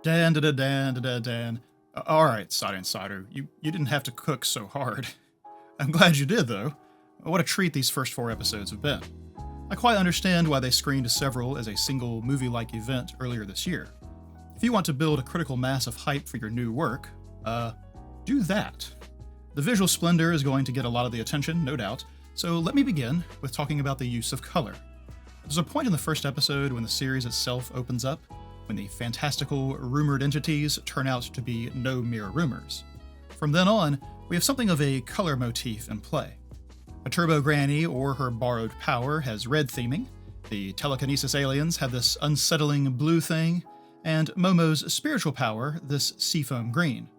Dan, da, da, dan, da, da, Dan. All right, Side Insider, you didn't have to cook so hard. I'm glad you did, though. What a treat these first 4 episodes have been. I quite understand why they screened several as a single movie-like event earlier this year. If you want to build a critical mass of hype for your new work, do that. The visual splendor is going to get a lot of the attention, no doubt, so let me begin with talking about the use of color. There's a point in the first episode when the series itself opens up, when the fantastical, rumored entities turn out to be no mere rumors. From then on, we have something of a color motif in play. A Turbo Granny or her borrowed power has red theming, the telekinesis aliens have this unsettling blue thing, and Momo's spiritual power this seafoam green.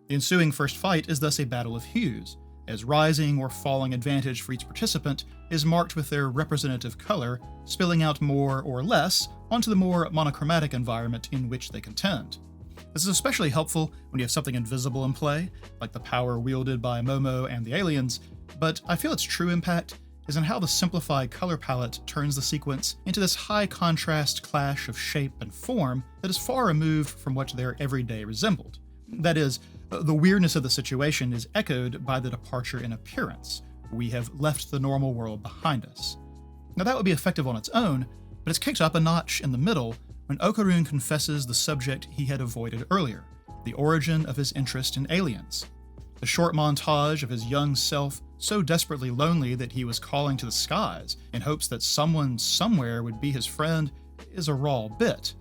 The ensuing first fight is thus a battle of hues, as rising or falling advantage for each participant is marked with their representative color, spilling out more or less onto the more monochromatic environment in which they contend. This is especially helpful when you have something invisible in play, like the power wielded by Momo and the aliens, but I feel its true impact is in how the simplified color palette turns the sequence into this high-contrast clash of shape and form that is far removed from what their everyday resembled. That is, the weirdness of the situation is echoed by the departure in appearance. We have left the normal world behind us. Now that would be effective on its own, but it's kicked up a notch in the middle when Okarun confesses the subject he had avoided earlier, the origin of his interest in aliens. The short montage of his young self, so desperately lonely that he was calling to the skies in hopes that someone somewhere would be his friend, is a raw bit.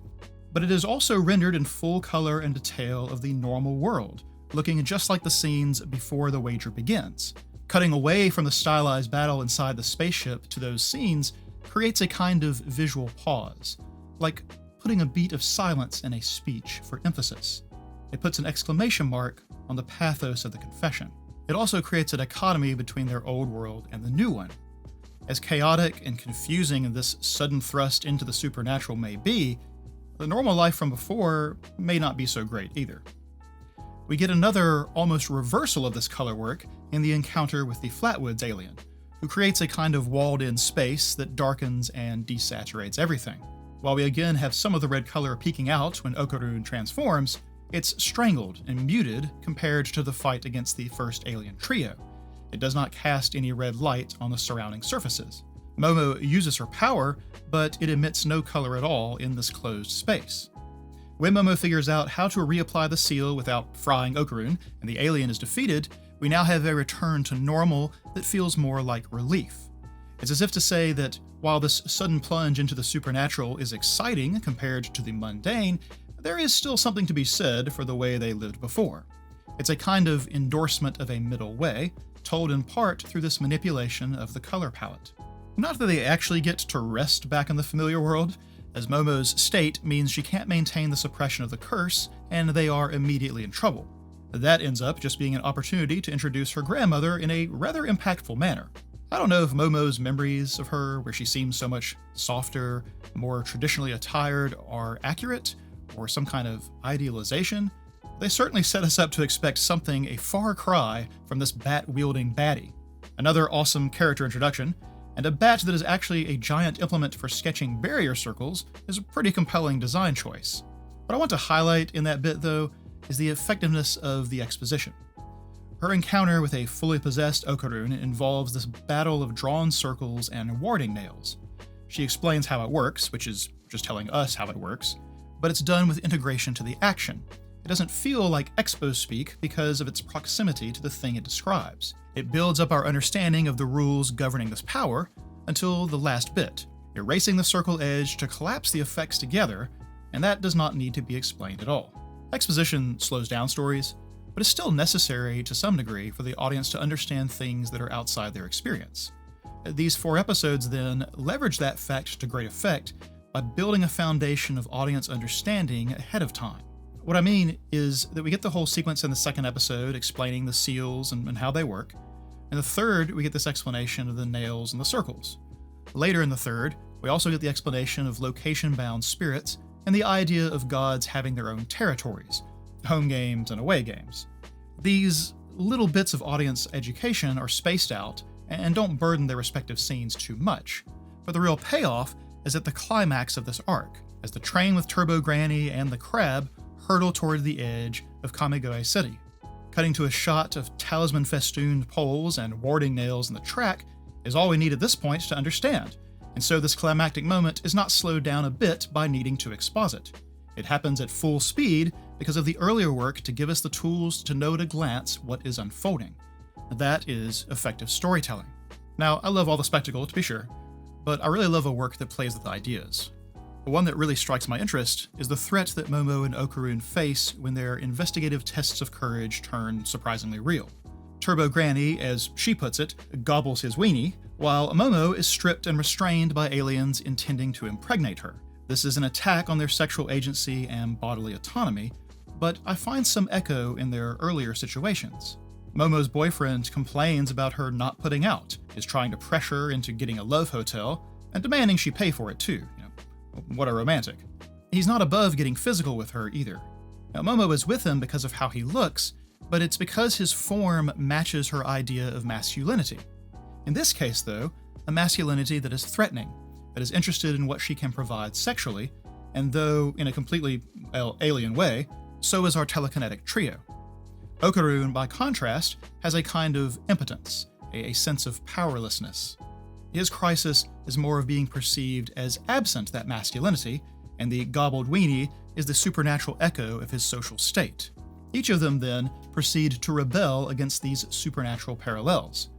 But it is also rendered in full color and detail of the normal world, looking just like the scenes before the wager begins. Cutting away from the stylized battle inside the spaceship to those scenes creates a kind of visual pause, like putting a beat of silence in a speech for emphasis. It puts an exclamation mark on the pathos of the confession. It also creates a dichotomy between their old world and the new one. As chaotic and confusing this sudden thrust into the supernatural may be, the normal life from before may not be so great either. We get another almost reversal of this color work in the encounter with the Flatwoods alien, who creates a kind of walled-in space that darkens and desaturates everything. While we again have some of the red color peeking out when Okarun transforms, it's strangled and muted compared to the fight against the first alien trio. It does not cast any red light on the surrounding surfaces. Momo uses her power, but it emits no color at all in this closed space. When Momo figures out how to reapply the seal without frying Okarun, and the alien is defeated, we now have a return to normal that feels more like relief. It's as if to say that while this sudden plunge into the supernatural is exciting compared to the mundane, there is still something to be said for the way they lived before. It's a kind of endorsement of a middle way, told in part through this manipulation of the color palette. Not that they actually get to rest back in the familiar world, as Momo's state means she can't maintain the suppression of the curse, and they are immediately in trouble. That ends up just being an opportunity to introduce her grandmother in a rather impactful manner. I don't know if Momo's memories of her, where she seems so much softer, more traditionally attired, are accurate, or some kind of idealization. They certainly set us up to expect something a far cry from this bat-wielding baddie. Another awesome character introduction, and a bat that is actually a giant implement for sketching barrier circles is a pretty compelling design choice. What I want to highlight in that bit, though, is the effectiveness of the exposition. Her encounter with a fully possessed Okarun involves this battle of drawn circles and warding nails. She explains how it works, which is just telling us how it works, but it's done with integration to the action. It doesn't feel like expo speak because of its proximity to the thing it describes. It builds up our understanding of the rules governing this power until the last bit, erasing the circle edge to collapse the effects together, and that does not need to be explained at all. Exposition slows down stories, but is still necessary to some degree for the audience to understand things that are outside their experience. These 4 episodes then leverage that fact to great effect by building a foundation of audience understanding ahead of time. What I mean is that we get the whole sequence in the second episode explaining the seals and how they work. In the third, we get this explanation of the nails and the circles. Later in the third, we also get the explanation of location-bound spirits and the idea of gods having their own territories, home games and away games. These little bits of audience education are spaced out and don't burden their respective scenes too much, but the real payoff is at the climax of this arc, as the train with Turbo Granny and the crab hurtle toward the edge of Kamigoe City. Cutting to a shot of talisman-festooned poles and warding nails in the track is all we need at this point to understand, and so this climactic moment is not slowed down a bit by needing to exposit. It happens at full speed because of the earlier work to give us the tools to know at a glance what is unfolding. That is effective storytelling. Now, I love all the spectacle, to be sure, but I really love a work that plays with ideas. The one that really strikes my interest is the threat that Momo and Okarun face when their investigative tests of courage turn surprisingly real. Turbo Granny, as she puts it, gobbles his weenie, while Momo is stripped and restrained by aliens intending to impregnate her. This is an attack on their sexual agency and bodily autonomy, but I find some echo in their earlier situations. Momo's boyfriend complains about her not putting out, is trying to pressure her into getting a love hotel, and demanding she pay for it too. What a romantic. He's not above getting physical with her either. Now, Momo is with him because of how he looks, but it's because his form matches her idea of masculinity. In this case, though, a masculinity that is threatening, that is interested in what she can provide sexually, and though in a completely, alien way, so is our telekinetic trio. Okarun, by contrast, has a kind of impotence, a sense of powerlessness. His crisis is more of being perceived as absent that masculinity, and the gobbled weenie is the supernatural echo of his social state. Each of them, then, proceed to rebel against these supernatural parallels.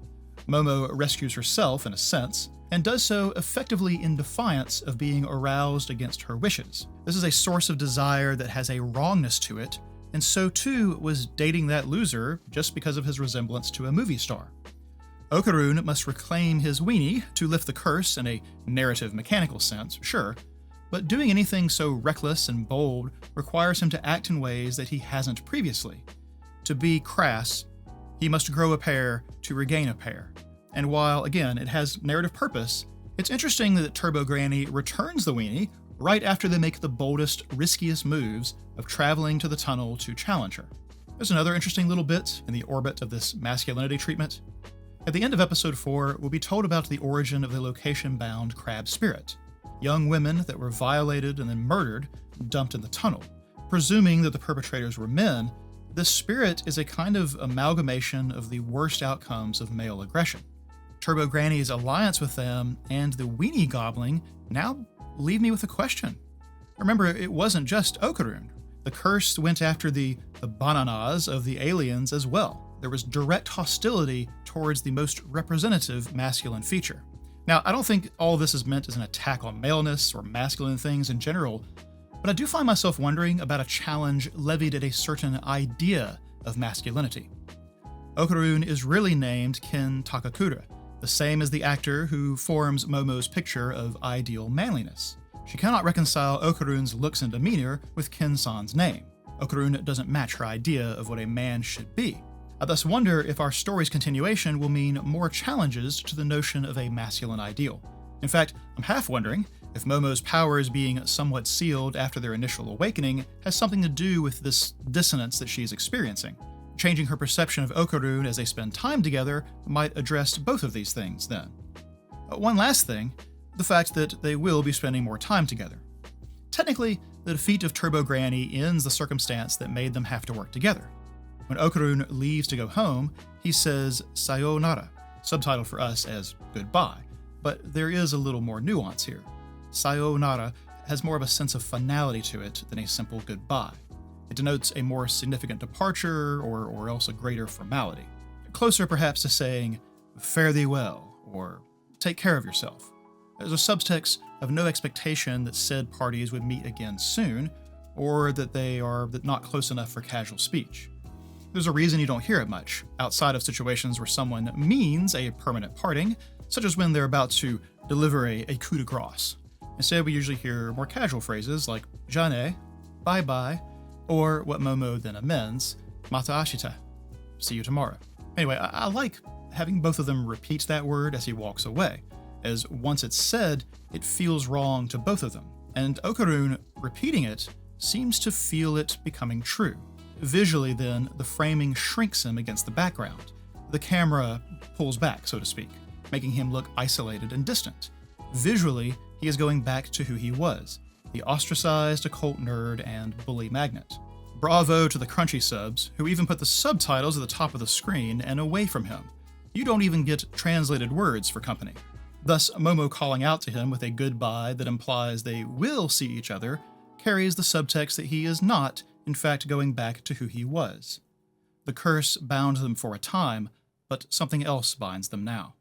Momo rescues herself, in a sense, and does so effectively in defiance of being aroused against her wishes. This is a source of desire that has a wrongness to it, and so too was dating that loser just because of his resemblance to a movie star. Okarun must reclaim his weenie to lift the curse in a narrative mechanical sense, sure, but doing anything so reckless and bold requires him to act in ways that he hasn't previously. To be crass, he must grow a pair to regain a pair. And while, again, it has narrative purpose, it's interesting that Turbo Granny returns the weenie right after they make the boldest, riskiest moves of traveling to the tunnel to challenge her. There's another interesting little bit in the orbit of this masculinity treatment. At the end of episode 4, we'll be told about the origin of the location-bound crab spirit. Young women that were violated and then murdered, dumped in the tunnel. Presuming that the perpetrators were men, this spirit is a kind of amalgamation of the worst outcomes of male aggression. Turbo Granny's alliance with them and the weenie gobbling now leave me with a question. Remember, it wasn't just Okarun. The curse went after the bananas of the aliens as well. There was direct hostility towards the most representative masculine feature. Now, I don't think all this is meant as an attack on maleness or masculine things in general, but I do find myself wondering about a challenge levied at a certain idea of masculinity. Okarun is really named Ken Takakura, the same as the actor who forms Momo's picture of ideal manliness. She cannot reconcile Okarun's looks and demeanor with Ken-san's name. Okarun doesn't match her idea of what a man should be. I thus wonder if our story's continuation will mean more challenges to the notion of a masculine ideal. In fact, I'm half wondering if Momo's powers being somewhat sealed after their initial awakening has something to do with this dissonance that she's experiencing. Changing her perception of Okarun as they spend time together might address both of these things then. One last thing, the fact that they will be spending more time together. Technically, the defeat of Turbo Granny ends the circumstance that made them have to work together. When Okarun leaves to go home, he says sayonara, subtitled for us as goodbye, but there is a little more nuance here. Sayonara has more of a sense of finality to it than a simple goodbye. It denotes a more significant departure or else a greater formality. Closer perhaps to saying, fare thee well, or take care of yourself. There's a subtext of no expectation that said parties would meet again soon, or that they are not close enough for casual speech. There's a reason you don't hear it much, outside of situations where someone means a permanent parting, such as when they're about to deliver a coup de grace. Instead, we usually hear more casual phrases like jane, bye-bye, or what Momo then amends, mata ashita, see you tomorrow. Anyway, I like having both of them repeat that word as he walks away, as once it's said, it feels wrong to both of them, and Okarun repeating it seems to feel it becoming true. Visually, then, the framing shrinks him against the background. The camera pulls back, so to speak, making him look isolated and distant. Visually, he is going back to who he was, the ostracized occult nerd and bully magnet. Bravo to the crunchy subs, who even put the subtitles at the top of the screen and away from him. You don't even get translated words for company. Thus, Momo calling out to him with a goodbye that implies they will see each other carries the subtext that he is not, in fact, going back to who he was. The curse bound them for a time, but something else binds them now.